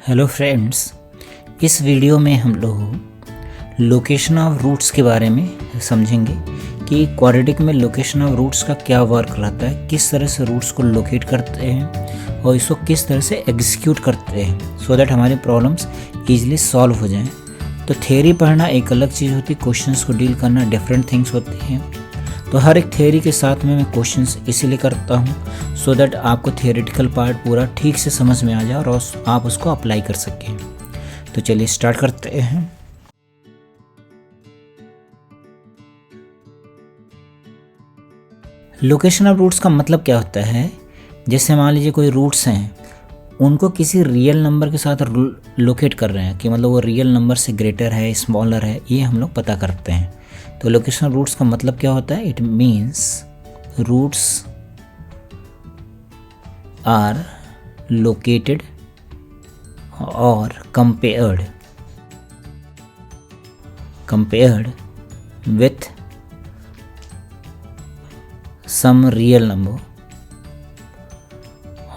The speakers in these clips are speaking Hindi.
हेलो फ्रेंड्स, इस वीडियो में हम लोग लोकेशन ऑफ रूट्स के बारे में समझेंगे कि क्वाड्रेटिक में लोकेशन ऑफ रूट्स का क्या वर्क रहता है, किस तरह से रूट्स को लोकेट करते हैं और इसको किस तरह से एग्जीक्यूट करते हैं सो दैट हमारी प्रॉब्लम्स ईजिली सॉल्व हो जाएं। तो थ्योरी पढ़ना एक अलग चीज़ होती है, क्वेश्चंस को डील करना डिफरेंट थिंग्स होती हैं। तो हर एक थ्योरी के साथ में मैं क्वेश्चंस इसीलिए करता हूँ सो दैट आपको थियोरेटिकल पार्ट पूरा ठीक से समझ में आ जाए और आप उसको अप्लाई कर सकें। तो चलिए स्टार्ट करते हैं। लोकेशन ऑफ रूट्स का मतलब क्या होता है, जैसे मान लीजिए कोई रूट्स हैं, उनको किसी रियल नंबर के साथ लोकेट कर रहे हैं कि मतलब वो रियल नंबर से ग्रेटर है, स्मॉलर है, ये हम लोग पता करते हैं। तो लोकेशन रूट्स का मतलब क्या होता है, it means roots are located और compared with some real number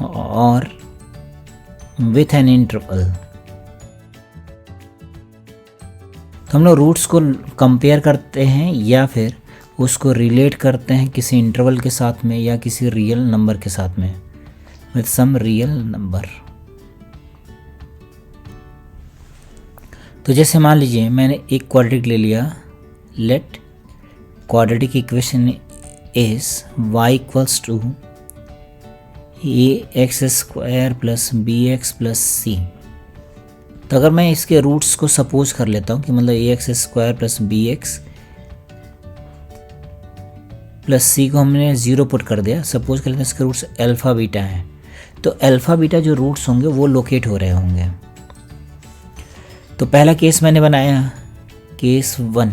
और विथ एन इंटरवल। तो हम लोग रूट्स को कंपेयर करते हैं या फिर उसको रिलेट करते हैं किसी इंटरवल के साथ में या किसी रियल नंबर के साथ में, विथ सम रियल नंबर। तो जैसे मान लीजिए मैंने एक क्वाड्रेटिक ले लिया, let quadratic equation is y equals to ax square plus bx plus c। तो अगर मैं इसके रूट्स को सपोज कर लेता हूँ कि मतलब ax square plus bx plus c को हमने 0 पुट कर दिया, सपोज कर लेते हैं इसके रूट्स अल्फ़ा बीटा हैं। तो अल्फ़ा बीटा जो रूट्स होंगे वो लोकेट हो रहे होंगे। तो पहला केस मैंने बनाया, case 1,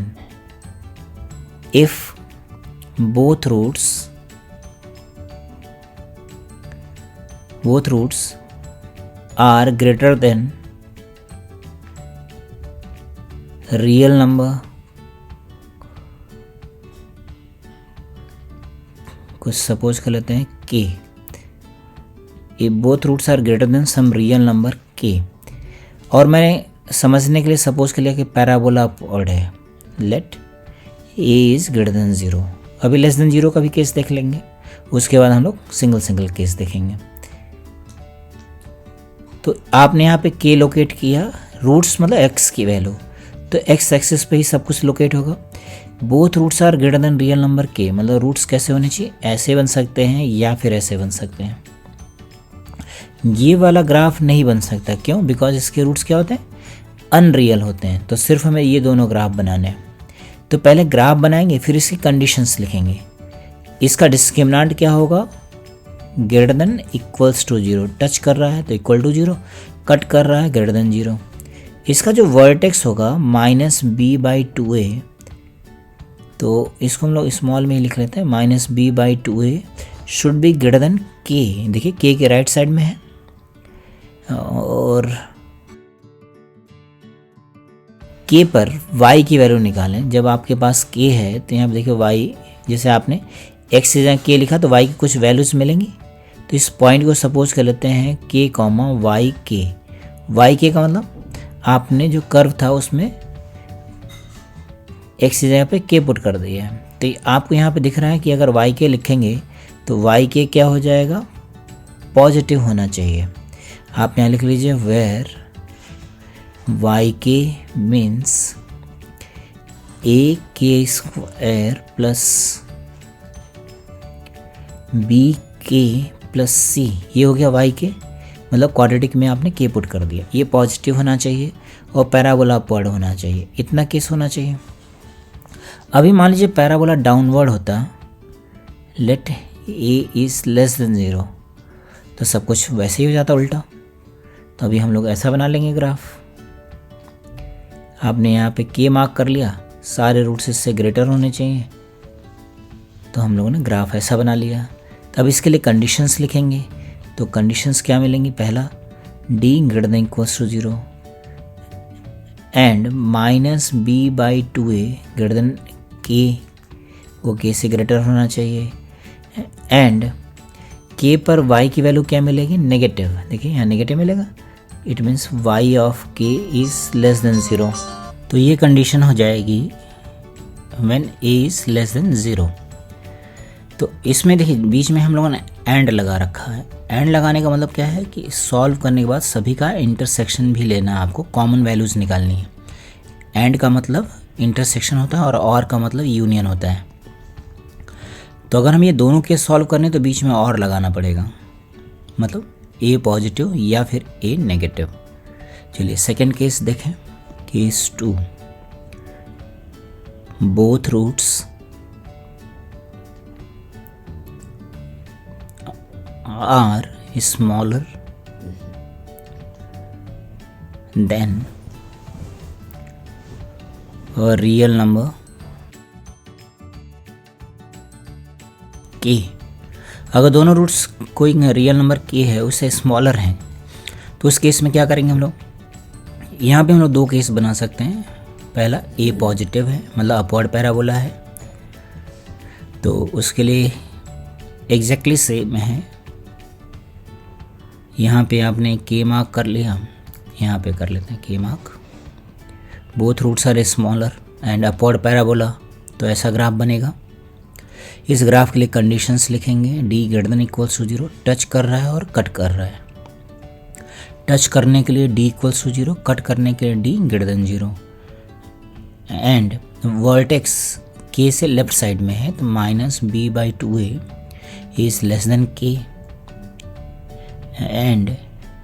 if both roots are greater than real number, कुछ सपोज कर लेते हैं k, if both roots are greater than some real number k। और मैंने समझने के लिए सपोज कर लिया कि पैराबोला अपवर्ड है, let a is greater than 0। अभी लेस देन 0 का भी केस देख लेंगे, उसके बाद हम लोग सिंगल केस देखेंगे। तो आपने यहाँ पे k लोकेट किया, रूट्स मतलब x की वैल्यू, तो x एक्सिस पे ही सब कुछ लोकेट होगा। Both roots are greater than real number k, मतलब रूट्स कैसे होने चाहिए, ऐसे बन सकते हैं या फिर ऐसे बन सकते हैं। ये वाला ग्राफ नहीं बन सकता, क्यों? बिकॉज इसके रूट्स क्या होते हैं, अनरियल होते हैं। तो सिर्फ हमें ये दोनों ग्राफ बनाने हैं। तो पहले ग्राफ बनाएंगे, फिर इसकी कंडीशंस लिखेंगे। इसका डिस्क्रिमिनेंट क्या होगा, greater than equals to 0, touch कर रहा है तो इक्वल टू 0, कट कर रहा है ग्रेटर देन 0। इसका जो वर्टेक्स होगा -b/2a, तो इसको हम लोग स्मॉल में ही लिख लेते हैं, -b/2a should be greater than k। देखिए k के राइट साइड में है, और k पर y की वैल्यू निकालें। जब आपके पास k है तो यहाँ पर देखिए y, जैसे आपने x से जहाँ k लिखा तो y की कुछ वैल्यूज मिलेंगी। तो इस पॉइंट को सपोज कर लेते हैं k, y k का मतलब आपने जो कर्व था उसमें x की जगह पे k पुट कर दिया है। तो आपको यहाँ पे दिख रहा है कि अगर y k लिखेंगे तो y k क्या हो जाएगा, पॉजिटिव होना चाहिए। आप यहाँ लिख लीजिए where y k means ak square plus bk plus c, ये हो गया y k, मतलब क्वाड्रेटिक में आपने k पुट कर दिया। ये पॉजिटिव होना चाहिए और पैराबोला अपवर्ड होना चाहिए, इतना केस होना चाहिए। अभी मान लीजिए पैराबोला डाउनवर्ड होता, let a is less than 0, तो सब कुछ वैसे ही हो जाता उल्टा। तो अभी हम लोग ऐसा बना लेंगे ग्राफ। आपने यहाँ पे k मार्क कर लिया, सारे रूट्स इससे ग्रेटर होने चाहिए, तो हम लोगों ने ग्राफ ऐसा बना लिया। तब इसके लिए कंडीशंस लिखेंगे। तो कंडीशंस क्या मिलेंगी, पहला d greater than equals to 0 and -b/2a greater than k, वो k से ग्रेटर होना चाहिए, एंड k पर y की वैल्यू क्या मिलेगी, नेगेटिव। देखिए यहाँ नेगेटिव मिलेगा, it means y of k is less than 0। तो ये कंडीशन हो जाएगी when a is less than 0। तो इसमें देखिए बीच में हम लोगों ने एंड लगा रखा है। एंड लगाने का मतलब क्या है कि सॉल्व करने के बाद सभी का इंटरसेक्शन भी लेना है, आपको कॉमन वैल्यूज़ निकालनी है। एंड का मतलब इंटरसेक्शन होता है और का मतलब यूनियन होता है। तो अगर हम ये दोनों केस सॉल्व करने तो बीच में और लगाना पड़ेगा, मतलब ए पॉजिटिव या फिर ए नेगेटिव। चलिए सेकंड केस देखें। Case 2, both roots are smaller than a real number k। अगर दोनों रूट्स कोई रियल नंबर k है उससे स्मॉलर हैं तो उस केस में क्या करेंगे हम लोग, यहाँ पे हम लोग दो केस बना सकते हैं। पहला a पॉजिटिव है, मतलब अपवर्ड पैराबोला है, तो उसके लिए एग्जैक्टली सेम है। यहाँ पे आपने k मार्क कर लिया, यहाँ पे कर लेते हैं k mark. Both roots are smaller and upward parabola, तो ऐसा ग्राफ बनेगा। इस ग्राफ के लिए कंडीशंस लिखेंगे। d greater than equals to 0, touch कर रहा है और कट कर रहा है। टच करने के लिए d इक्वल्स टू 0, कट करने के लिए d greater than 0। And vertex k से लेफ्ट साइड में है तो -b/2a is less than k। And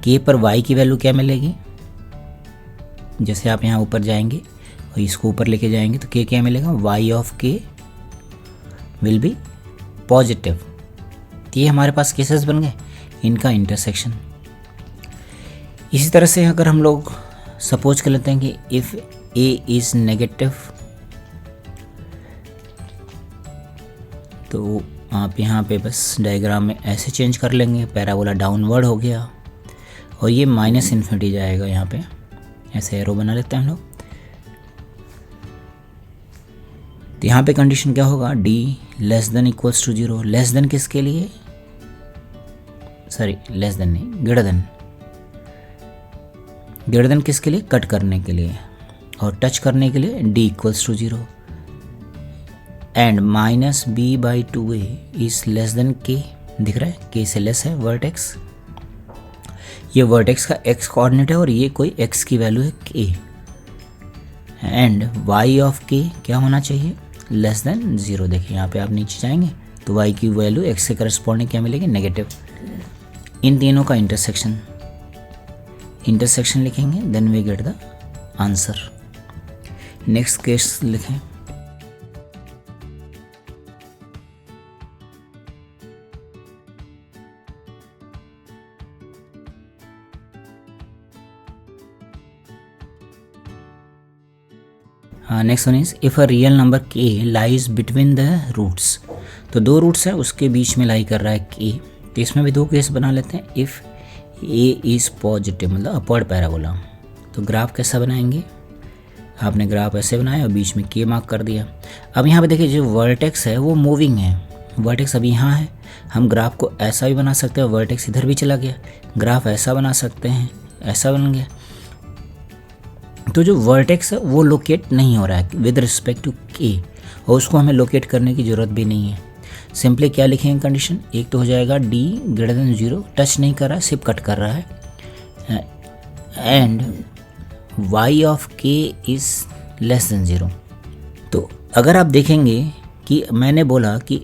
k पर y की वैल्यू क्या मिलेगी, जैसे आप यहाँ ऊपर जाएंगे और इसको ऊपर लेके जाएंगे तो k क्या मिलेगा, y of k will be positive. तो ये हमारे पास केसेस बन गए, इनका इंटरसेक्शन। इसी तरह से अगर हम लोग सपोज कर लेते हैं कि इफ़ a इज़ नेगेटिव, तो आप यहाँ पे बस डायग्राम में ऐसे चेंज कर लेंगे, पैराबोला डाउनवर्ड हो गया और ये -∞ जाएगा। यहाँ पे ऐसे एरो बना लेते हैं हम लोग। तो यहाँ पे कंडीशन क्या होगा, d less than equals to 0। Less than किसके लिए, सॉरी लेस देन नहीं, ग्रेटर देन। ग्रेटर देन किसके लिए, कट करने के लिए, और टच करने के लिए d equals to 0। And -b/2a is less than k, दिख रहा है k से लेस है वर्टेक्स। ये वर्टेक्स का x कोऑर्डिनेट है और ये कोई x की वैल्यू है k। And y of k क्या होना चाहिए, लेस देन 0। देखिए यहाँ पे आप नीचे जाएंगे तो y की वैल्यू x से करस्पॉन्डिंग क्या मिलेगी, नेगेटिव। इन तीनों का इंटरसेक्शन लिखेंगे, then we get the answer. Next case लिखें। Next one is if a real number k lies between the roots. तो दो रूट्स हैं उसके बीच में लाई कर रहा है k। तो इसमें भी दो केस बना लेते हैं। इफ़ a इज़ पॉजिटिव, मतलब अपवर्ड पैराबोला, तो ग्राफ कैसा बनाएंगे, आपने ग्राफ ऐसे बनाया और बीच में k मार्क कर दिया। अब यहाँ पे देखिए जो वर्टेक्स है वो मूविंग है, वर्टेक्स अभी यहाँ है। हम ग्राफ को ऐसा भी बना सकते हैं, वर्टेक्स इधर भी चला गया, ग्राफ ऐसा बना सकते हैं, ऐसा बन गया। तो जो वर्टेक्स है वो लोकेट नहीं हो रहा है विद रिस्पेक्ट टू k, और उसको हमें लोकेट करने की ज़रूरत भी नहीं है। सिंपली क्या लिखेंगे कंडीशन, एक तो हो जाएगा d ग्रेटर देन 0, टच नहीं कर रहा है, सिर्फ कट कर रहा है। And y of k is less than 0। तो अगर आप देखेंगे कि मैंने बोला कि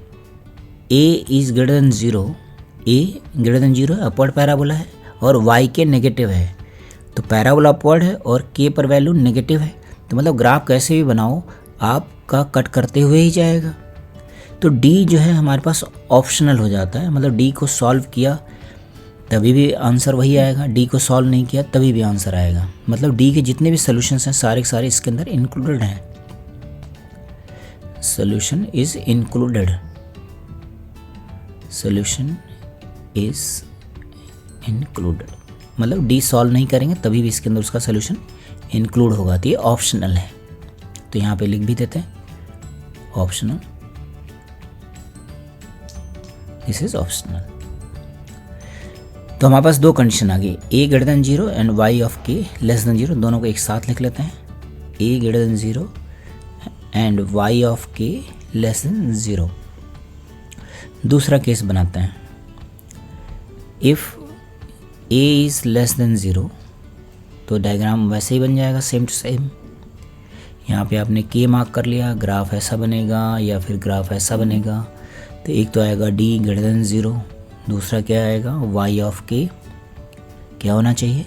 a is greater than 0, a greater than 0 upward parabola है और y के नेगेटिव है, तो पैराबोला अपवर्ड है और k पर वैल्यू नेगेटिव है। तो मतलब ग्राफ कैसे भी बनाओ आपका कट करते हुए ही जाएगा। तो d जो है हमारे पास ऑप्शनल हो जाता है, मतलब d को सॉल्व किया तभी भी आंसर वही आएगा, d को सॉल्व नहीं किया तभी भी आंसर आएगा। मतलब d के जितने भी सोल्यूशंस हैं सारे के सारे इसके अंदर इंक्लूडेड हैं। Solution is included, solution is included, मतलब डी सॉल्व नहीं करेंगे तभी भी इसके अंदर उसका सोल्यूशन इंक्लूड होगा। तो ये ऑप्शनल है, तो यहाँ पे लिख भी देते हैं ऑप्शनल, दिस इज ऑप्शनल। तो हमारे पास दो कंडीशन आ गई, a greater than 0 and y of k less than 0, दोनों को एक साथ लिख लेते हैं, a greater than 0 and y of k less than 0। दूसरा केस बनाते हैं, if a is less than 0, तो डायग्राम वैसे ही बन जाएगा सेम टू सेम। यहाँ पे आपने के मार्क कर लिया, ग्राफ ऐसा बनेगा या फिर ग्राफ ऐसा बनेगा। तो एक तो आएगा डी ग्रेटर देन 0, दूसरा क्या आएगा वाई ऑफ के क्या होना चाहिए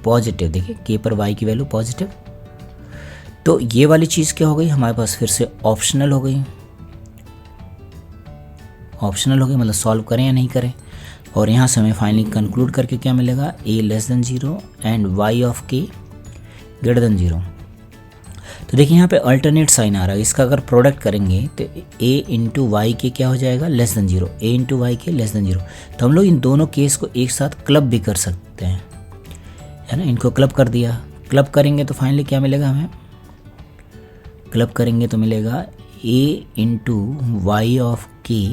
पॉजिटिव। देखिए के पर वाई की वैल्यू पॉजिटिव। तो ये वाली चीज़ क्या हो गई हमारे पास, फिर से ऑप्शनल हो गई, ऑप्शनल हो गई, मतलब सॉल्व करें या नहीं करें। और यहाँ से हमें फाइनली कंक्लूड करके क्या मिलेगा, a less than 0 and y of k greater than 0। तो देखिए यहाँ पे अल्टरनेट साइन आ रहा है, इसका अगर प्रोडक्ट करेंगे तो a इंटू वाई के क्या हो जाएगा less than 0, a into y के लेस देन 0। तो हम लोग इन दोनों केस को एक साथ क्लब भी कर सकते हैं, है ना। इनको क्लब कर दिया, क्लब करेंगे तो फाइनली क्या मिलेगा हमें, क्लब करेंगे तो मिलेगा a इंटू वाई ऑफ के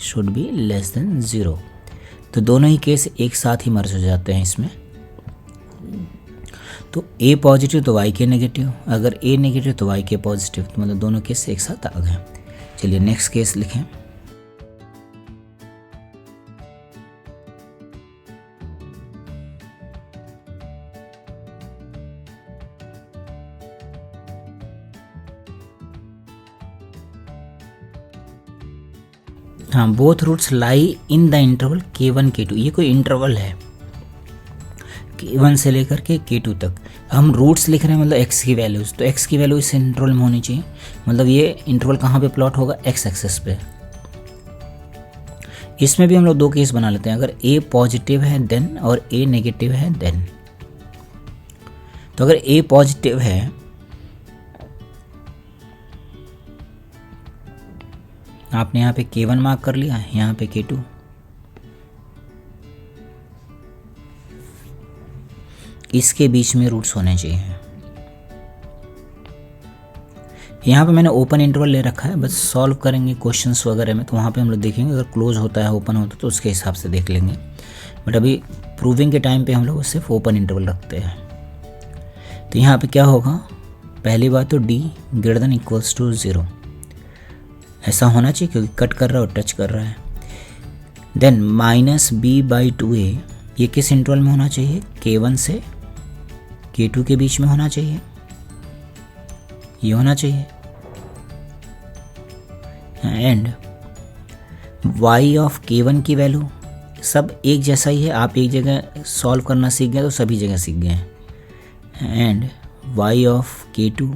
शुड बी लेस देन 0। तो दोनों ही केस एक साथ ही मर्ज हो जाते हैं इसमें। तो a पॉजिटिव तो y के नेगेटिव, अगर a नेगेटिव तो y के पॉजिटिव, तो मतलब दोनों केस एक साथ आ गए। चलिए नेक्स्ट केस लिखें। हाँ, both roots lie in the interval k1 k2। ये कोई इंटरवल है k1 से लेकर के k2 तक। हम रूट्स लिख रहे हैं मतलब x की वैल्यूज़, तो x की वैल्यू इस इंटरवल में होनी चाहिए। मतलब ये इंटरवल कहाँ पे प्लॉट होगा, x एक्सिस पे। इसमें भी हम लोग दो केस बना लेते हैं, अगर a पॉजिटिव है देन और a नेगेटिव है देन। तो अगर a पॉजिटिव है आपने यहाँ पे k1 मार्क कर लिया, यहाँ पे k2। इसके बीच में रूट्स होने चाहिए। यहाँ पे मैंने ओपन इंटरवल ले रखा है, बस सॉल्व करेंगे क्वेश्चंस वगैरह में तो वहाँ पे हम लोग देखेंगे, अगर क्लोज होता है ओपन होता है तो उसके हिसाब से देख लेंगे। बट अभी प्रूविंग के टाइम पे हम लोग सिर्फ ओपन इंटरवल रखते हैं। तो यहाँ पे क्या होगा, पहली बात तो d greater than equals to 0 ऐसा होना चाहिए क्योंकि कट कर रहा है और टच कर रहा है। देन माइनस b/2a, ये किस इंटरवल में होना चाहिए, k1 से k2 के बीच में होना चाहिए, ये होना चाहिए। एंड y ऑफ k1 की वैल्यू सब एक जैसा ही है, आप एक जगह सॉल्व करना सीख गए तो सभी जगह सीख गए हैं। And y of k2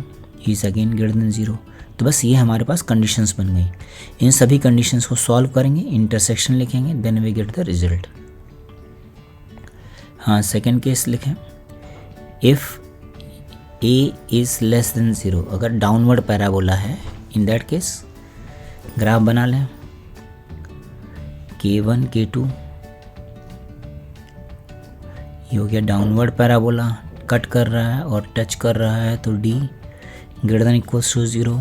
is again greater than 0। तो बस ये हमारे पास कंडीशंस बन गई। इन सभी कंडीशंस को सॉल्व करेंगे, इंटरसेक्शन लिखेंगे, then we get the result. हाँ, सेकेंड केस लिखें, if a is less than 0, अगर डाउनवर्ड पैराबोला है, इन दैट केस ग्राफ बना लें, k1 k2 ये हो गया डाउनवर्ड पैराबोला, कट कर रहा है और टच कर रहा है, तो d greater than equals to 0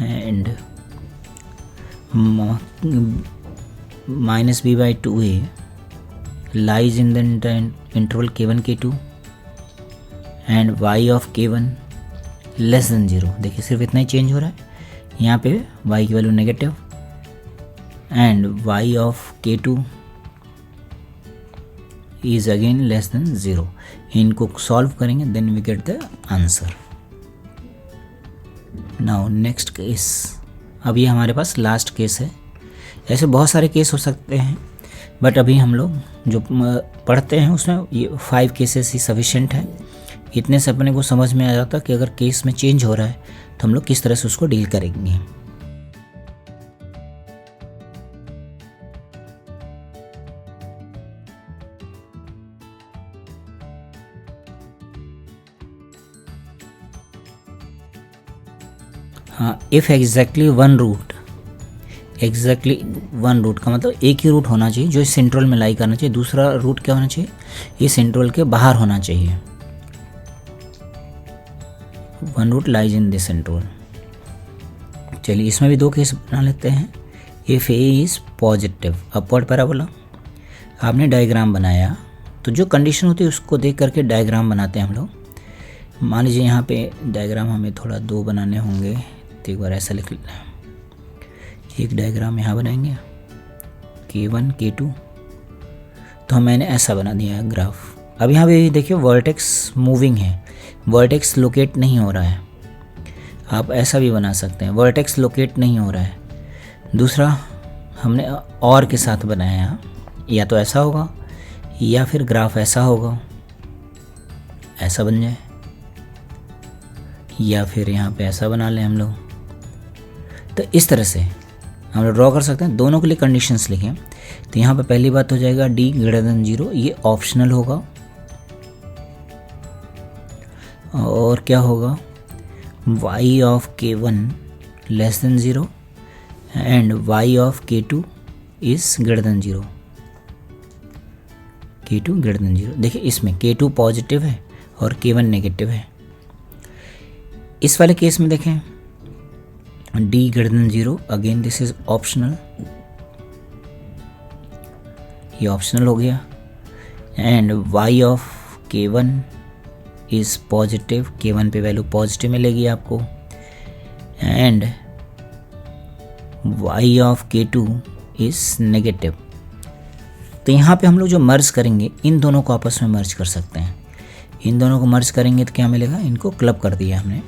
and minus b/2a lies in the interval k1 k2 and y of k1 less than 0। देखिए सिर्फ इतना ही चेंज हो रहा है, यहाँ पे y की वैल्यू negative and y of k2 is again less than 0। इनको सॉल्व करेंगे then we get the answer. Now next case, अब ये हमारे पास लास्ट केस है। ऐसे बहुत सारे केस हो सकते हैं बट अभी हम लोग जो पढ़ते हैं उसमें ये 5 केसेस ही सफिशिएंट है। इतने से अपने को समझ में आ जाता कि अगर केस में चेंज हो रहा है तो हम लोग किस तरह से उसको डील करेंगे। हाँ, if exactly one root, exactly one root का मतलब एक ही रूट होना चाहिए जो इस सेंट्रल में लाई करना चाहिए, दूसरा रूट क्या होना चाहिए, ये सेंट्रल के बाहर होना चाहिए। One root lies in this central. चलिए इसमें भी दो केस बना लेते हैं। If a is positive upward parabola, आपने डायग्राम बनाया, तो जो कंडीशन होती है उसको देख करके डायग्राम बनाते हैं हम लोग। मान लीजिए यहाँ पे डायग्राम हमें थोड़ा 2 बनाने होंगे, तो एक बार ऐसा लिख लेना। एक डायग्राम यहाँ बनाएंगे K1 K2, तो मैंने ऐसा बना दिया है ग्राफ। अब यहाँ पे देखिए वर्टेक्स मूविंग है, वर्टेक्स लोकेट नहीं हो रहा है। आप ऐसा भी बना सकते हैं, वर्टेक्स लोकेट नहीं हो रहा है। दूसरा हमने और के साथ बनाया यहाँ, या तो ऐसा होगा या फिर ग्राफ ऐसा होगा, ऐसा बन जाए, या फिर यहाँ पे ऐसा बना लें हम लोग। तो इस तरह से हम लोग ड्रॉ कर सकते हैं। दोनों के लिए कंडीशंस लिखें। तो यहाँ पे पहली बात हो जाएगा D>0, ये ऑप्शनल होगा। और क्या होगा, y of K1 less than 0 and y of K2 is greater than 0, K2 greater than 0। देखिए इसमें K2 पॉजिटिव है और K1 नेगेटिव है। इस वाले केस में देखें D>0, again this is optional, ये ऑप्शनल हो गया। And y of K1 is positive, K1 पे वैल्यू पॉजिटिव मिलेगी आपको। And y of K2 is negative. तो यहाँ पे हम लोग जो मर्ज करेंगे, इन दोनों को आपस में मर्ज कर सकते हैं। इन दोनों को मर्ज करेंगे तो क्या मिलेगा, इनको क्लब कर दिया हमने,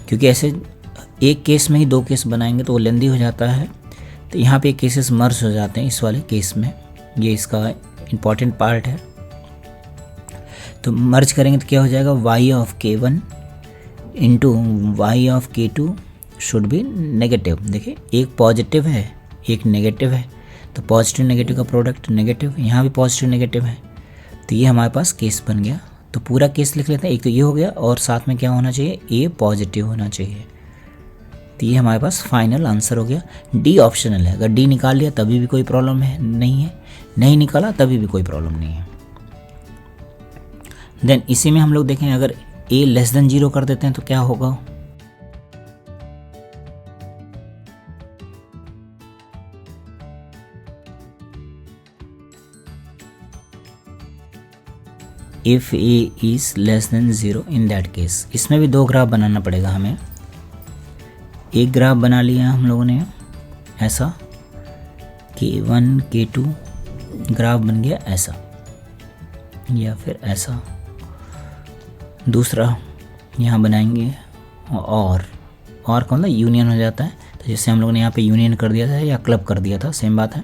क्योंकि ऐसे एक केस में ही 2 केस बनाएंगे तो वो लेंदी हो जाता है। तो यहाँ पे केसेस मर्ज हो जाते हैं इस वाले केस में, ये इसका इम्पॉर्टेंट पार्ट है। तो मर्ज करेंगे तो क्या हो जाएगा, y of K1 into y of K2 should be negative. देखिए एक पॉजिटिव है एक नेगेटिव है, तो पॉजिटिव नेगेटिव का प्रोडक्ट नेगेटिव, यहाँ भी पॉजिटिव नेगेटिव है। तो ये हमारे पास केस बन गया। तो पूरा केस लिख लेते हैं। एक तो ये हो गया और साथ में क्या होना चाहिए, ए पॉजिटिव होना चाहिए। तो ये हमारे पास फाइनल आंसर हो गया। डी ऑप्शनल है, अगर डी निकाल लिया तभी भी कोई प्रॉब्लम है नहीं है, नहीं निकाला तभी भी कोई प्रॉब्लम नहीं है। देन इसी में हम लोग देखें, अगर a लेस देन 0 कर देते हैं तो क्या होगा, if a is less than 0 in that case. इसमें भी 2 ग्राफ बनाना पड़ेगा हमें। एक ग्राफ बना लिया हम लोगों ने ऐसा, K1 K2 ग्राफ बन गया ऐसा, या फिर ऐसा। दूसरा यहाँ बनाएंगे और का मतलब यूनियन हो जाता है। तो जैसे हम लोगों ने यहाँ पे यूनियन कर दिया था या क्लब कर दिया था, सेम बात है।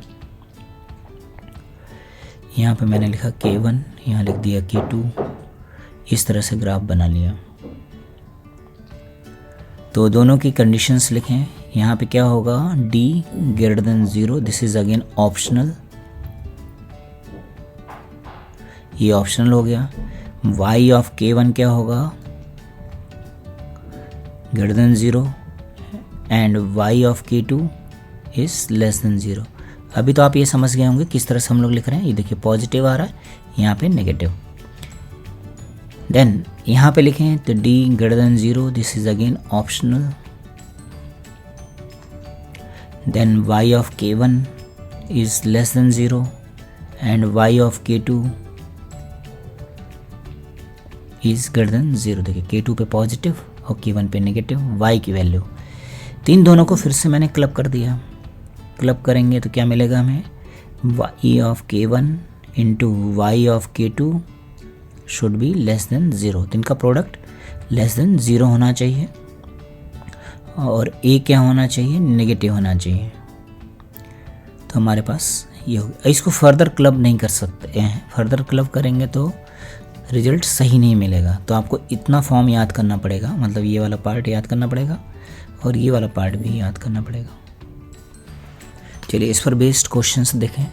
यहाँ पे मैंने लिखा K1, यहाँ लिख दिया K2, इस तरह से ग्राफ बना लिया। तो दोनों की कंडीशंस लिखें। यहाँ पे क्या होगा, D>0, this is again optional, ये ऑप्शनल हो गया। y of K1 क्या होगा, 0 and y of K2 is less than 0। अभी तो आप ये समझ गए होंगे किस तरह से हम लोग लिख रहे हैं। ये देखिए पॉजिटिव आ रहा है, यहाँ पे नेगेटिव। देन यहाँ पे लिखें तो D 0, this is again optional. Then y of K1 is less than 0 and y of K2 is greater than 0। देखिए K2 पे पॉजिटिव और K1 पे नेगेटिव y की वैल्यू। तो इन दोनों को फिर से मैंने क्लब कर दिया। क्लब करेंगे तो क्या मिलेगा हमें, y of K1 into y of K2 should be less than 0। तो इनका प्रोडक्ट लेस देन 0 होना चाहिए और a क्या होना चाहिए, नेगेटिव होना चाहिए। तो हमारे पास ये हो गया। इसको फर्दर क्लब नहीं कर सकते हैं, फर्दर क्लब करेंगे तो रिजल्ट सही नहीं मिलेगा। तो आपको इतना फॉर्म याद करना पड़ेगा, मतलब ये वाला पार्ट याद करना पड़ेगा और ये वाला पार्ट भी याद करना पड़ेगा। चलिए इस पर बेस्ड क्वेश्चंस देखें।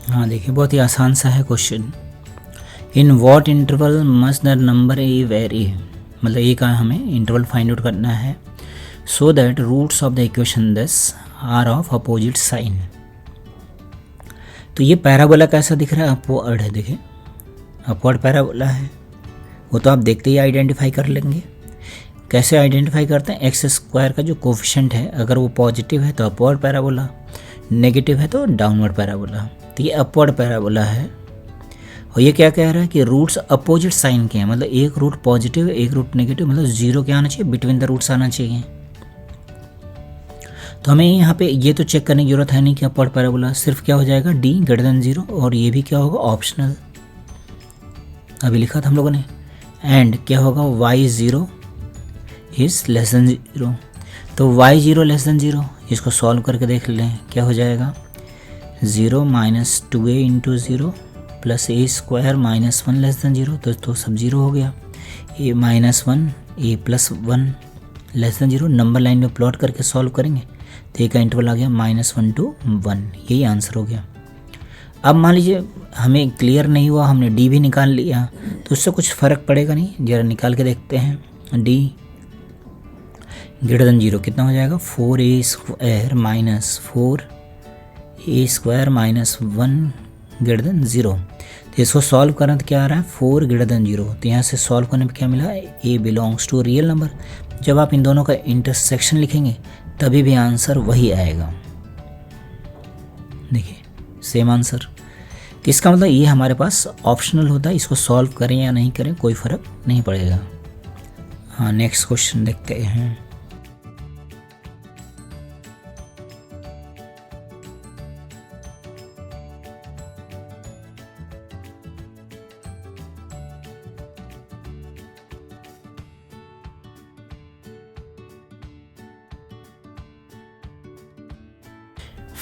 हाँ देखिए बहुत ही आसान सा है question. In what interval must the number a vary, मतलब ए का हमें इंटरवल फाइंड आउट करना है, so that roots of the equation this are of opposite sign. तो ये पैराबोला कैसा दिख रहा है, अपवर्ड है। देखिए अपवर्ड पैराबोला है, वो तो आप देखते ही आइडेंटिफाई कर लेंगे। कैसे आइडेंटिफाई करते हैं, एक्स स्क्वायर का जो कोफिशिएंट है अगर वो पॉजिटिव है तो अपवर्ड पैराबोला, नेगेटिव है तो डाउनवर्ड पैराबोला। तो ये अपवर्ड पैराबोला है और ये क्या कह रहा है कि रूट्स अपोजिट साइन के हैं, मतलब एक रूट पॉजिटिव एक रूट नेगेटिव, मतलब जीरो क्या आना चाहिए, बिटवीन द रूट्स आना चाहिए। तो हमें यहाँ पे ये तो चेक करने की जरूरत है नहीं कि अपवर्ड पैराबोला, सिर्फ क्या हो जाएगा डी ग्रेटर देन जीरो, और ये भी क्या होगा ऑप्शनल, अभी लिखा था हम लोगों ने। एंड क्या होगा Y zero is less than zero, तो Y zero less than zero, इसको सॉल्व करके देख लें क्या हो जाएगा, 0 minus 2a into zero plus A square minus 1 less than zero, तो सब ज़ीरो हो गया, A minus 1 A plus 1 less than zero. Number line में प्लॉट करके सॉल्व करेंगे तो ए का इंटरवल आ गया -1 to 1, यही आंसर हो गया। अब मान लीजिए हमें क्लियर नहीं हुआ, हमने डी भी निकाल लिया तो उससे कुछ फ़र्क पड़ेगा नहीं, ज़रा निकाल के देखते हैं। डी ग्रेटर देन जीरो कितना हो जाएगा, 4a square minus 4a square minus 1 greater then zero. तो इसको सॉल्व करना तो क्या आ रहा है, 4 ग्रेटर देन जीरो, तो यहाँ से सॉल्व करने पर क्या मिला, a belongs to real number. जब आप इन दोनों का इंटरसेक्शन लिखेंगे तभी भी आंसर वही आएगा, देखिए सेम आंसर। तो इसका मतलब ये हमारे पास ऑप्शनल होता है, इसको सॉल्व करें या नहीं करें कोई फ़र्क नहीं पड़ेगा। हाँ नेक्स्ट क्वेश्चन देखते हैं।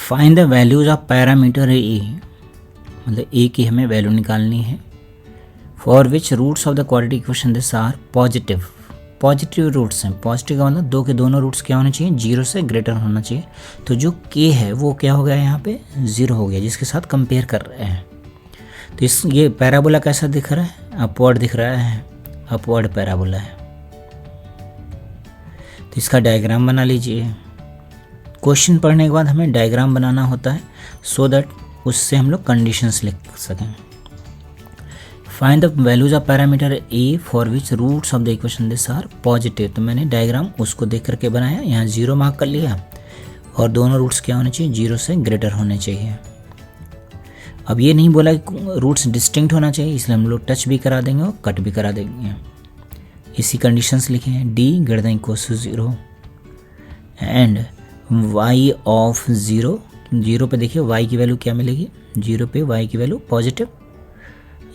Find the values of parameter a, मतलब ए की हमें वैल्यू निकालनी है, for which roots of the quadratic equation this are positive. Positive roots हैं, पॉजिटिव का मतलब दो के दोनों रूट्स क्या होने चाहिए, जीरो से ग्रेटर होना चाहिए। तो जो के है वो क्या हो गया यहाँ पे, ज़ीरो हो गया, जिसके साथ कंपेयर कर रहे हैं। तो इस ये पैराबोला कैसा दिख रहा है, अपवर्ड दिख रहा है, अपवर्ड पैराबोला है। तो इसका डायग्राम बना लीजिए। क्वेश्चन पढ़ने के बाद हमें डायग्राम बनाना होता है सो दैट उससे हम लोग कंडीशंस लिख सकें। Find the values of parameter a for which roots of the equation this are positive. तो मैंने डायग्राम उसको देख करके बनाया, यहाँ जीरो मार्क कर लिया और दोनों रूट्स क्या होने चाहिए, जीरो से ग्रेटर होने चाहिए। अब ये नहीं बोला कि रूट्स डिस्टिंक्ट होना चाहिए, इसलिए हम लोग टच भी करा देंगे और कट भी करा देंगे। इसी कंडीशंस लिखे हैं, D greater than equal to zero and y of zero, zero पे देखिए y की वैल्यू क्या मिलेगी, जीरो पे y की वैल्यू पॉजिटिव,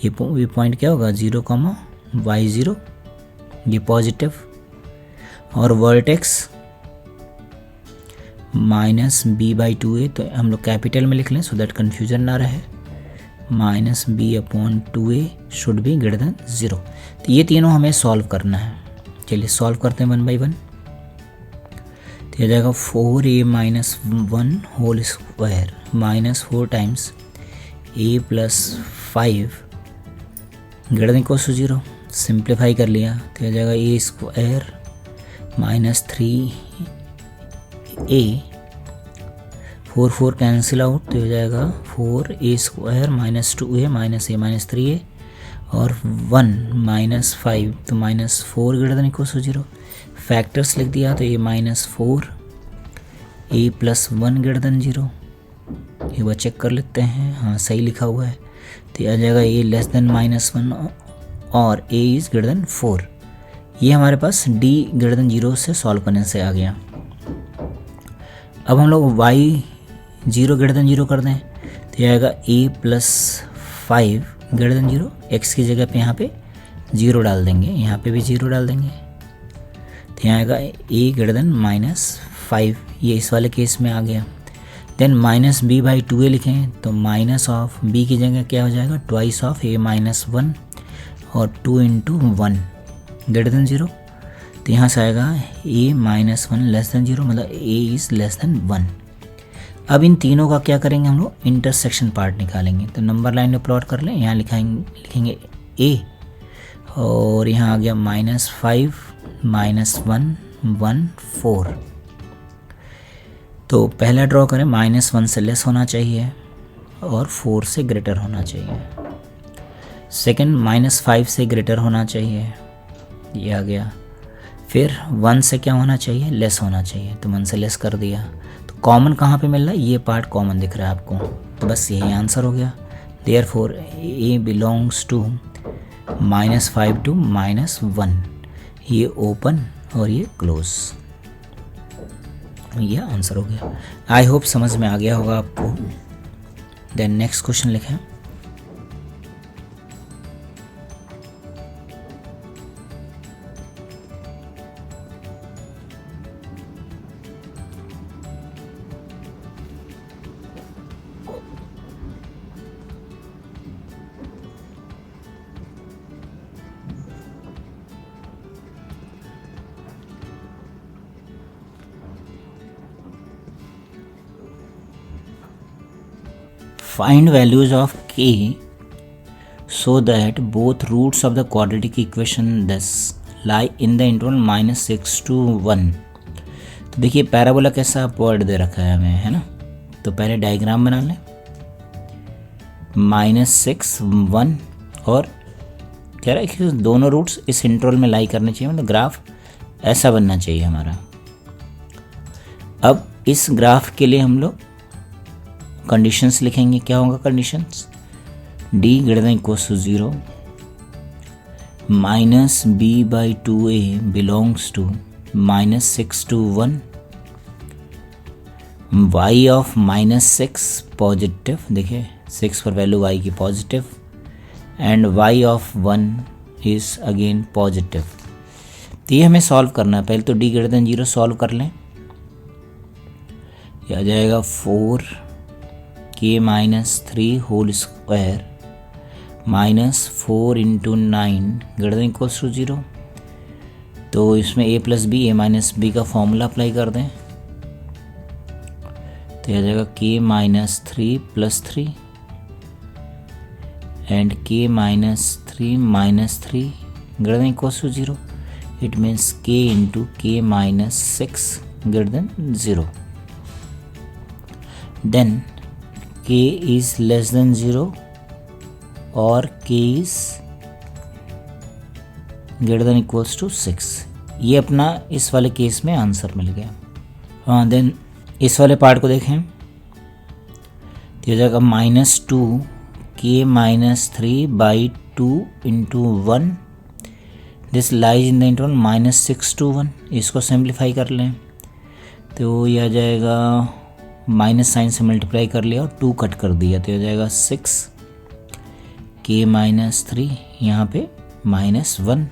ये पॉइंट क्या होगा 0, y0, ये पॉजिटिव, और वर्टेक्स -b/2a, तो हम लोग कैपिटल में लिख लें सो दैट कन्फ्यूजन ना रहे, -b/2a should be greater than zero. तो ये तीनों हमें सॉल्व करना है, चलिए सॉल्व करते हैं 1 by 1। तो यह जाएगा 4a minus 1 whole square minus 4 times a plus 5 greater than equal to 0, simplify कर लिया तो यह जाएगा a square minus 3a, 4 cancel out तो यह जाएगा 4a square minus 2a minus a minus 3a और 1 माइनस 5 तो -4 greater than equal to 0। Factors लिख दिया तो a -4 a plus 1 greater than 0, ये बार चेक कर लेते हैं, हाँ सही लिखा हुआ है। तो आ जाएगा a लेस देन -1 और a इज़ ग्रेटर देन 4। ये हमारे पास d ग्रेटर देन 0 से सॉल्व करने से आ गया। अब हम लोग y 0 ग्रेटर देन 0 कर दें तो ये आएगा a plus 5 greater than 0, x की जगह पे यहाँ पे 0 डाल देंगे, यहाँ पे भी 0 डाल देंगे, तो यहाँ आएगा a ग्रेटर देन -5, ये इस वाले केस में आ गया। देन -b/2a लिखें तो माइनस ऑफ b की जगह क्या हो जाएगा, ट्वाइस ऑफ a -1 और 2 × 1 ग्रेटर देन 0, तो यहाँ से आएगा a -1 लेस देन 0, मतलब a इज़ लेस देन 1। अब इन तीनों का क्या करेंगे, हम लोग इंटरसेक्शन पार्ट निकालेंगे। तो नंबर लाइन में प्लॉट कर लें, यहाँ लिखेंगे a और यहाँ आ गया -5 -1 1 4। तो पहला ड्रॉ करें, -1 से लेस होना चाहिए और 4 से ग्रेटर होना चाहिए। सेकंड -5 से ग्रेटर होना चाहिए, ये आ गया। फिर 1 से क्या होना चाहिए, लेस होना चाहिए, तो 1 से लेस कर दिया। तो कॉमन कहाँ पे मिल रहा है, ये पार्ट कॉमन दिख रहा है आपको, तो बस यही आंसर हो गया। Therefore a belongs to -5 to -1, ये ओपन और ये क्लोज, ये आंसर हो गया। आई होप समझ में आ गया होगा आपको। देन नेक्स्ट क्वेश्चन लिखें। Find values of k so that both roots of the quadratic equation thus lie in the interval -6 to 1। तो देखिए पैराबोला कैसा वर्ड दे रखा है हमें, है ना। तो पहले डायग्राम बना लें, -6 1, और कह रहा है कि दोनों रूट्स इस इंटरवल में लाई करने चाहिए, मतलब ग्राफ ऐसा बनना चाहिए हमारा। अब इस ग्राफ के लिए हम लोग कंडीशंस लिखेंगे। क्या होगा conditions, d > 0, -b/2a belongs to -6 to 1, y of -6 positive, देखिए 6 पर वैल्यू y की positive, and y of 1 is again positive. तो ये हमें सॉल्व करना है। पहले तो d > 0 सॉल्व कर लें, यह आ जाएगा 4k - 3 होल स्क्वायर -4 × 9 > 0। तो इसमें a + b a - b का फॉर्मूला अप्लाई कर दें, तो यह आ जाएगा k - 3 + 3 and k - 3 - 3 > 0। It means k × k - 6 0। देन k is less than 0 और k is greater than equals to 6। ये अपना इस वाले केस में आंसर मिल गया। हाँ, देन इस वाले पार्ट को देखें, तो हो जाएगा -2k - 3/2 × 1, this lies in the interval -6 to 1। इसको सिंप्लीफाई कर लें, तो यह आ जाएगा माइनस साइन से मल्टीप्लाई कर लिया और 2 कट कर दिया, तो हो जाएगा 6k - 3, यहाँ पे -1,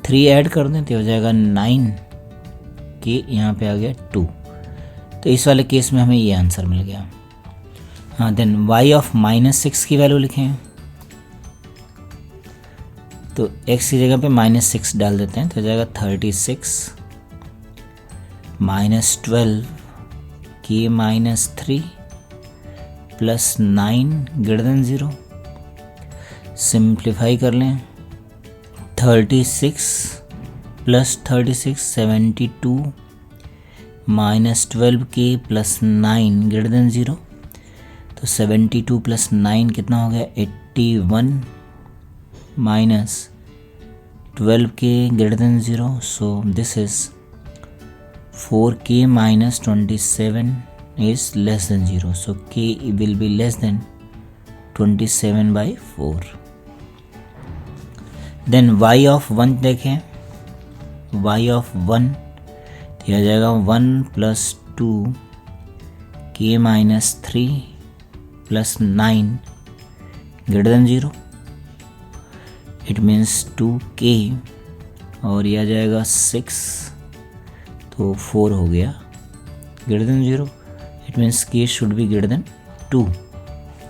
3 ऐड कर दें तो हो जाएगा 9k, यहाँ पे आ गया 2। तो इस वाले केस में हमें ये आंसर मिल गया। हाँ, देन y ऑफ -6 की वैल्यू लिखें, तो x की जगह पे -6 डाल देते हैं, तो हो जाएगा 36 -12 k - 3 + 9 > 0। सिंप्लीफाई कर लें, 36 + 36 72 -12k + 9 > 0। तो 72 + 9 कितना हो गया, 81 -12k > 0। So this is 4k - 27 is less than 0, so k will be less than 27/4। then y of 1 देखें, y of 1 तो आ जाएगा 1 + 2k - 3 + 9 > 0। इट मीन्स 2k और यह आ जाएगा 6, तो 4 हो गया > 0। It means k should be > 2।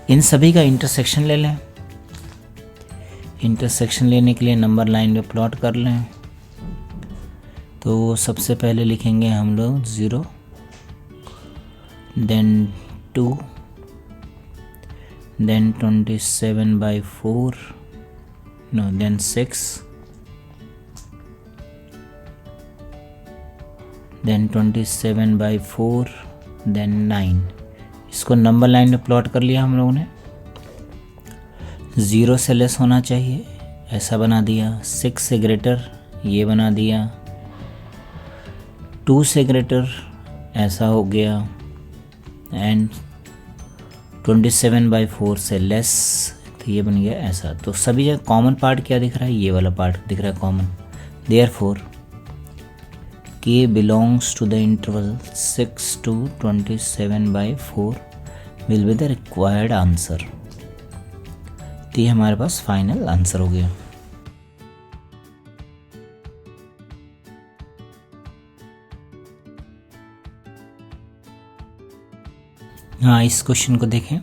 इन सभी का इंटरसेक्शन ले लें। इंटरसेक्शन लेने के लिए नंबर लाइन में प्लॉट कर लें। तो सबसे पहले लिखेंगे हम लोग 0, then 2, then 27/4, no then 6, then 27/4, then 9। इसको नंबर लाइन में प्लॉट कर लिया हम लोगों ने। 0 से लेस होना चाहिए, ऐसा बना दिया। 6 से ग्रेटर, ये बना दिया। 2 से ग्रेटर ऐसा हो गया एंड 27/4 से लेस, तो ये बन गया ऐसा। तो सभी जगह कॉमन पार्ट क्या दिख रहा है, ये वाला पार्ट दिख रहा है common. Therefore k belongs to the interval 6 to 27/4 will be the required answer। तो ये हमारे पास फाइनल आंसर हो गया। हाँ, इस क्वेश्चन को देखें।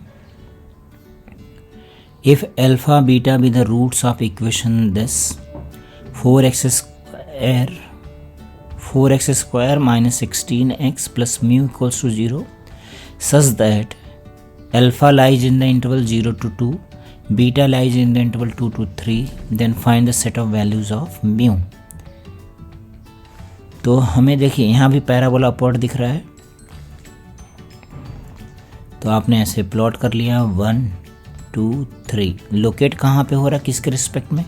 If alpha beta be the roots of equation this 4x square minus 16x plus mu equals to 0 such that alpha lies in the interval 0 to 2, beta lies in the interval 2 to 3, then find the set of values of mu। तो हमें देखिए यहाँ भी पैराबोला अपवर्ड दिख रहा है, तो आपने ऐसे प्लॉट कर लिया 1 2 3। लोकेट कहाँ पे हो रहा है, किसके रिस्पेक्ट में,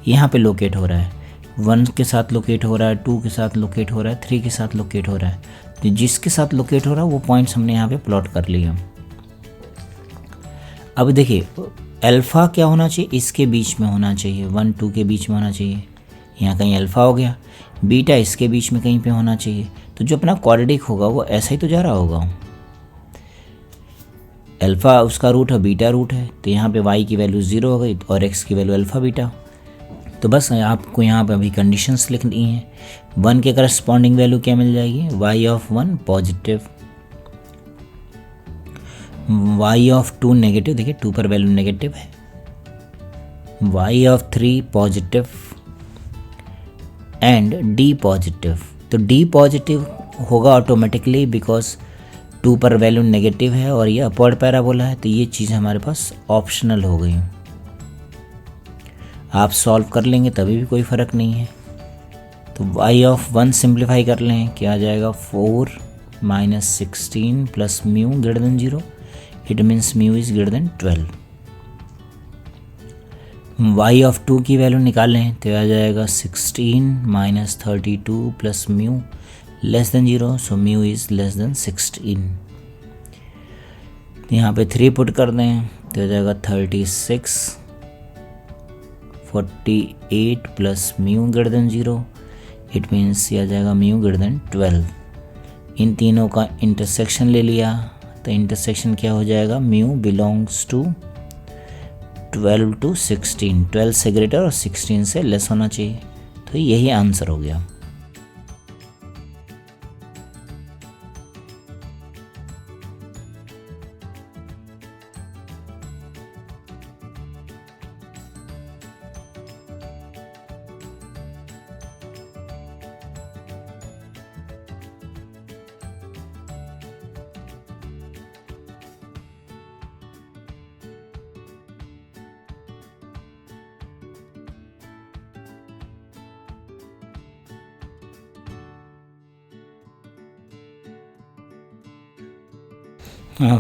यहाँ पे लोकेट हो रहा है। 1 के साथ लोकेट हो रहा है, 2 के साथ लोकेट हो रहा है, 3 के साथ लोकेट हो रहा है। तो जिसके साथ लोकेट हो रहा है वो पॉइंट्स हमने यहाँ पे प्लॉट कर लिया। अब देखिए अल्फ़ा क्या होना चाहिए, इसके बीच में होना चाहिए, 1 2 के बीच में होना चाहिए। यहाँ कहीं अल्फ़ा हो गया। बीटा इसके बीच में कहीं पे होना चाहिए। तो जो अपना क्वाड्रेटिक होगा वो ऐसा ही तो जा रहा होगा। अल्फ़ा उसका रूट है, बीटा रूट है, तो यहाँ पे y की वैल्यू 0 हो गई और x की वैल्यू अल्फ़ा बीटा। तो बस आपको यहाँ पे अभी कंडीशंस लिखनी है। 1 के करस्पॉन्डिंग वैल्यू क्या मिल जाएगी, y of 1 positive, y of 2 negative, देखिए 2 पर वैल्यू नेगेटिव है, y of 3 positive and d positive. तो d पॉजिटिव होगा ऑटोमेटिकली बिकॉज 2 पर वैल्यू नेगेटिव है और ये अपवर्ड पैराबोला है, तो ये चीज़ हमारे पास ऑप्शनल हो गई। आप सॉल्व कर लेंगे तभी भी कोई फ़र्क नहीं है। तो y ऑफ 1 सिंप्लीफाई कर लें, क्या आ जाएगा 4 minus 16 plus mu greater than 0, it means mu is greater then 12। y of 2 की वैल्यू निकालें तो आ जाएगा 16 minus 32 plus mu less than 0, so mu is less then 16। यहाँ पे 3 पुट कर दें तो हो जाएगा 36 48 plus mu greater than 0, it means ये आ जाएगा म्यू ग्रेटर देन 12। इन तीनों का इंटरसेक्शन ले लिया तो इंटरसेक्शन क्या हो जाएगा, म्यू बिलोंग्स टू 12 to 16, 12 से ग्रेटर और 16 से लेस होना चाहिए। तो यही आंसर हो गया।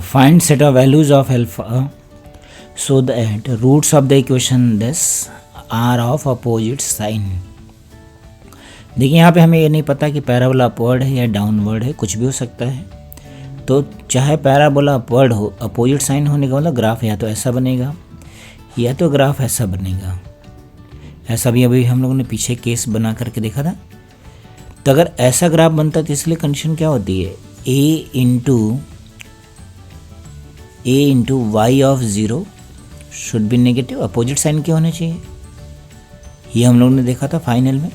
Find set of values of alpha so that roots of the equation this are of opposite sign। देखिए यहाँ पे हमें ये नहीं पता कि पैराबोला अपवर्ड है या डाउनवर्ड है, कुछ भी हो सकता है। तो चाहे पैराबोला अपवर्ड हो, अपोजिट साइन होने का मतलब ग्राफ या तो ऐसा बनेगा या तो ग्राफ ऐसा बनेगा। ऐसा भी अभी हम लोगों ने पीछे केस बना करके देखा था। तो अगर ऐसा ग्राफ बनता तो इसलिए कंडीशन क्या होती है, a into y of 0 should be negative, opposite sign के होने चाहिए। ये हम लोगों ने देखा था फाइनल में।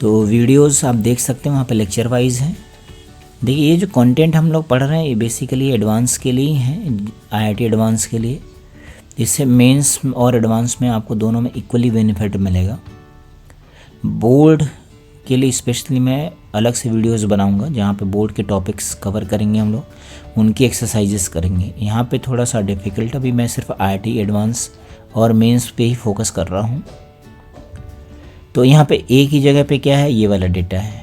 तो वीडियोस आप देख सकते हैं, वहाँ पे लेक्चर वाइज हैं। देखिए ये जो कंटेंट हम लोग पढ़ रहे हैं ये बेसिकली एडवांस के लिए हैं, IIT एडवांस के लिए। इससे मेंस और एडवांस में आपको दोनों में इक्वली बेनिफिट मिलेगा। बोर्ड के लिए स्पेशली मैं अलग से वीडियोस बनाऊंगा जहाँ पे बोर्ड के टॉपिक्स कवर करेंगे, हम लोग उनकी एक्सरसाइजेस करेंगे। यहाँ पे थोड़ा सा डिफ़िकल्ट, अभी मैं सिर्फ IIT एडवांस और मेंस पे ही फोकस कर रहा हूँ। तो यहाँ पे a की जगह पे क्या है, ये वाला डेटा है,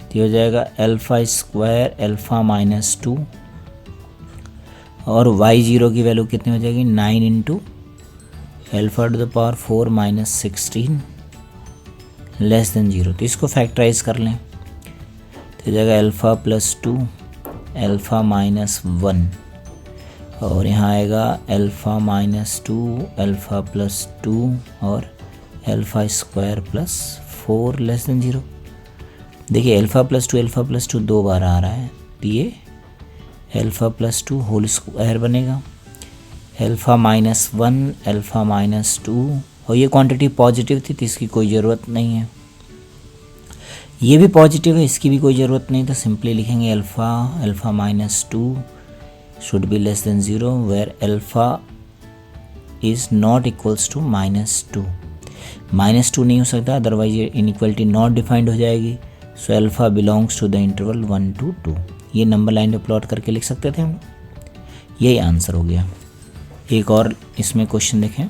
तो हो जाएगा अल्फ़ा स्क्वायर अल्फ़ा माइनस 2 और y0 की वैल्यू कितनी हो जाएगी, 9 into alpha two the power 4 minus 16 less than 0। तो इसको फैक्टराइज कर लें तो जाएगा अल्फ़ा प्लस 2 अल्फ़ा माइनस 1 और यहाँ आएगा अल्फ़ा माइनस 2 अल्फ़ा प्लस 2 और alpha square plus 4 less than 0। देखिए अल्फ़ा प्लस टू 2 बार आ रहा है तो ये अल्फ़ा प्लस 2 होल स्क्वायर बनेगा। अल्फ़ा माइनस 1 अल्फ़ा माइनस 2 और ये क्वांटिटी पॉजिटिव थी तो इसकी कोई ज़रूरत नहीं है। ये भी पॉजिटिव है, इसकी भी कोई ज़रूरत नहीं, तो सिंपली लिखेंगे alpha minus 2 should be less than 0 where alpha is not equals to -2। -2 नहीं हो सकता, अदरवाइज ये इनइक्वालिटी नॉट डिफाइंड हो जाएगी। So alpha belongs to the interval 1 to 2। ये नंबर लाइन पे प्लॉट करके लिख सकते थे हम। यही आंसर हो गया। एक और इसमें क्वेश्चन देखें।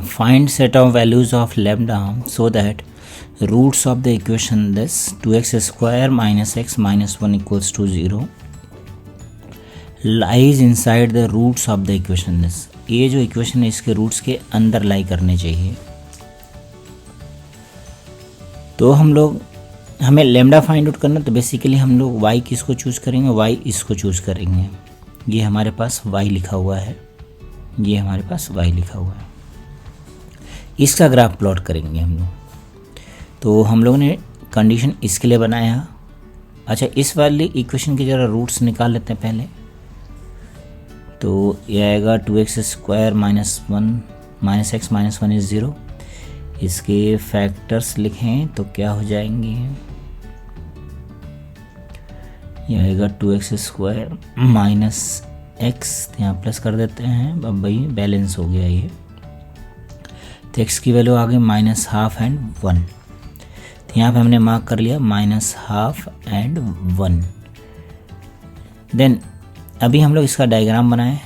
Find set of values of lambda so that roots of the equation this 2x square minus x minus 1 equals to 0 lies inside the roots of the equation this। ये जो इक्वेशन है इसके रूट्स के अंदर लाई करने चाहिए। तो हमें लैम्डा फाइंड आउट करना, तो बेसिकली हम लोग y किसको चूज़ करेंगे, y इसको चूज़ करेंगे। ये हमारे पास y लिखा हुआ है, ये हमारे पास y लिखा हुआ है। इसका ग्राफ प्लॉट करेंगे हम लोग। तो हम लोगों ने कंडीशन इसके लिए बनाया। अच्छा, इस वाली इक्वेशन के ज़रा रूट्स निकाल लेते हैं पहले। तो ये आएगा 2x square minus 1 minus x minus 1 is 0। इसके फैक्टर्स लिखें तो क्या हो जाएंगे, ये आएगा 2x स्क्वायर माइनस एक्स, यहाँ प्लस कर देते हैं, अब भाई बैलेंस हो गया ये। तो x की वैल्यू आ गई -½ एंड 1। तो यहाँ पे हमने मार्क कर लिया -½ एंड 1। देन अभी हम लोग इसका डायग्राम बनाए,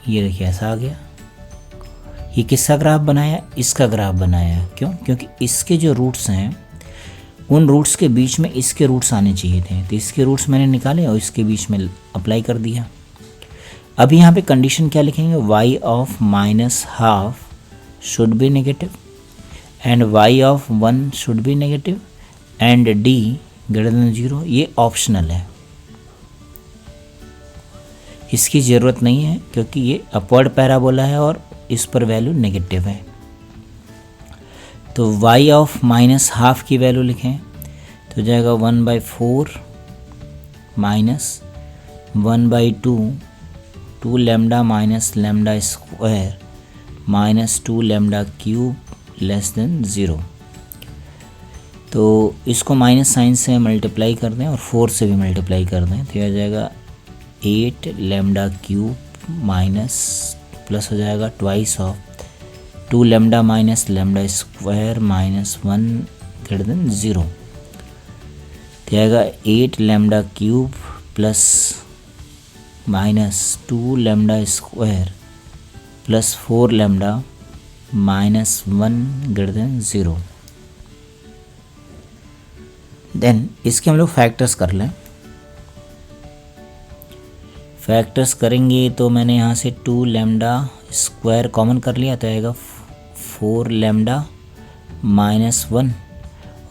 ये देखिए ऐसा आ गया। ये किसका ग्राफ बनाया, इसका ग्राफ बनाया। क्यों? क्योंकि इसके जो रूट्स हैं उन रूट्स के बीच में इसके रूट्स आने चाहिए थे, तो इसके रूट्स मैंने निकाले और इसके बीच में अप्लाई कर दिया। अभी यहाँ पे कंडीशन क्या लिखेंगे, y of -½ should be negative and y of 1 should be negative and d greater than 0। ये ऑप्शनल है, इसकी ज़रूरत नहीं है क्योंकि ये अपवर्ड पैराबोला है और इस पर वैल्यू नेगेटिव है। तो y ऑफ -½ की वैल्यू लिखें तो जाएगा 1/4 minus 1/2 2 lambda minus lambda square minus 2 lambda cube less than 0। तो इसको माइनस साइन से मल्टीप्लाई कर दें और 4 से भी मल्टीप्लाई कर दें तो यह आ जाएगा 8 लैम्डा क्यूब माइनस प्लस हो जाएगा twice of 2 lambda minus lambda square minus 1 greater than 0। तो आएगा 8 lambda cube plus minus 2 lambda square plus 4 lambda minus 1 greater than 0। Then इसके हम लोग फैक्टर्स कर लें। फैक्टर्स करेंगे तो मैंने यहाँ से 2 लैम्डा स्क्वायर कॉमन कर लिया तो आएगा 4 लैम्डा माइनस 1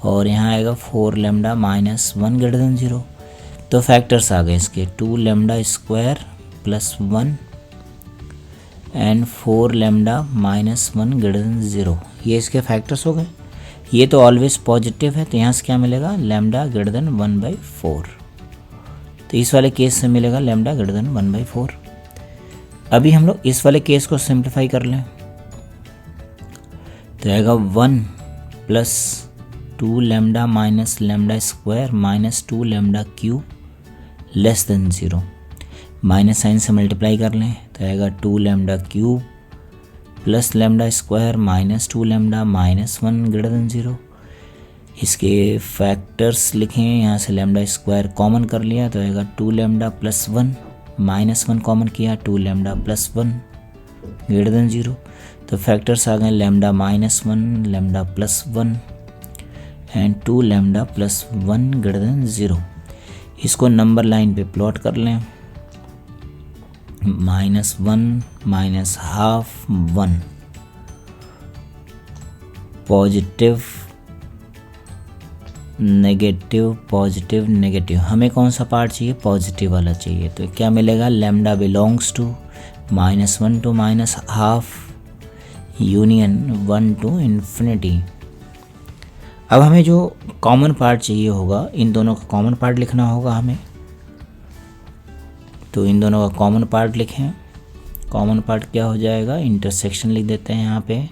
और यहाँ आएगा 4 लैम्डा माइनस 1 ग्रेटर देन 0। तो फैक्टर्स आ गए इसके 2 lambda square plus 1 and 4 lambda minus 1 greater than 0। ये इसके फैक्टर्स हो गए। ये तो ऑलवेज पॉजिटिव है तो यहाँ से क्या मिलेगा, लैम्डा ग्रेटर देन 1/4। तो इस वाले केस से मिलेगा लैम्डा ग्रेटर देन 1/4। अभी हम लोग इस वाले केस को सिंप्लीफाई कर लें तो आएगा 1 plus 2 lambda minus lambda square minus 2 lambda cube less than 0। Minus sign से मल्टीप्लाई कर लें तो आएगा 2 lambda cube plus lambda square minus 2 lambda minus 1 greater than 0। इसके फैक्टर्स लिखें, यहाँ से लैम्डा स्क्वायर कॉमन कर लिया तो आएगा 2 लैम्डा प्लस 1 माइनस 1 कॉमन किया 2 लैम्डा प्लस 1 ग्रेटर देन 0। तो फैक्टर्स आ गए lambda minus 1 lambda plus 1 and 2 lambda plus 1 greater than 0। इसको नंबर लाइन पे प्लॉट कर लें, -1 -half 1 positive negative positive negative. हमें कौन सा पार्ट चाहिए? पॉजिटिव वाला चाहिए। तो क्या मिलेगा? Lambda belongs to -1 to -half union 1 to infinity. अब हमें जो कॉमन पार्ट चाहिए होगा, इन दोनों का कॉमन पार्ट लिखना होगा हमें। तो इन दोनों का कॉमन पार्ट लिखें। कॉमन पार्ट क्या हो जाएगा? इंटरसेक्शन लिख देते हैं यहाँ पे,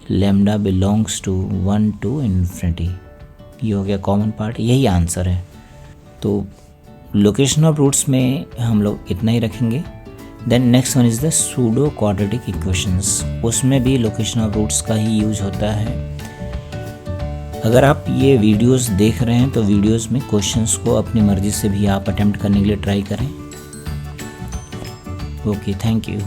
lambda belongs to 1 to infinity. ये हो गया कॉमन पार्ट, यही आंसर है। तो लोकेशन ऑफ रूट्स में हम लोग इतना ही रखेंगे। Then next one is the pseudo quadratic equations. उसमें भी लोकेशन ऑफ रूट्स का ही यूज होता है। अगर आप ये वीडियोस देख रहे हैं तो वीडियोस में क्वेश्चंस को अपनी मर्जी से भी आप अटेम्प्ट करने के लिए ट्राई करें। Okay, thank you.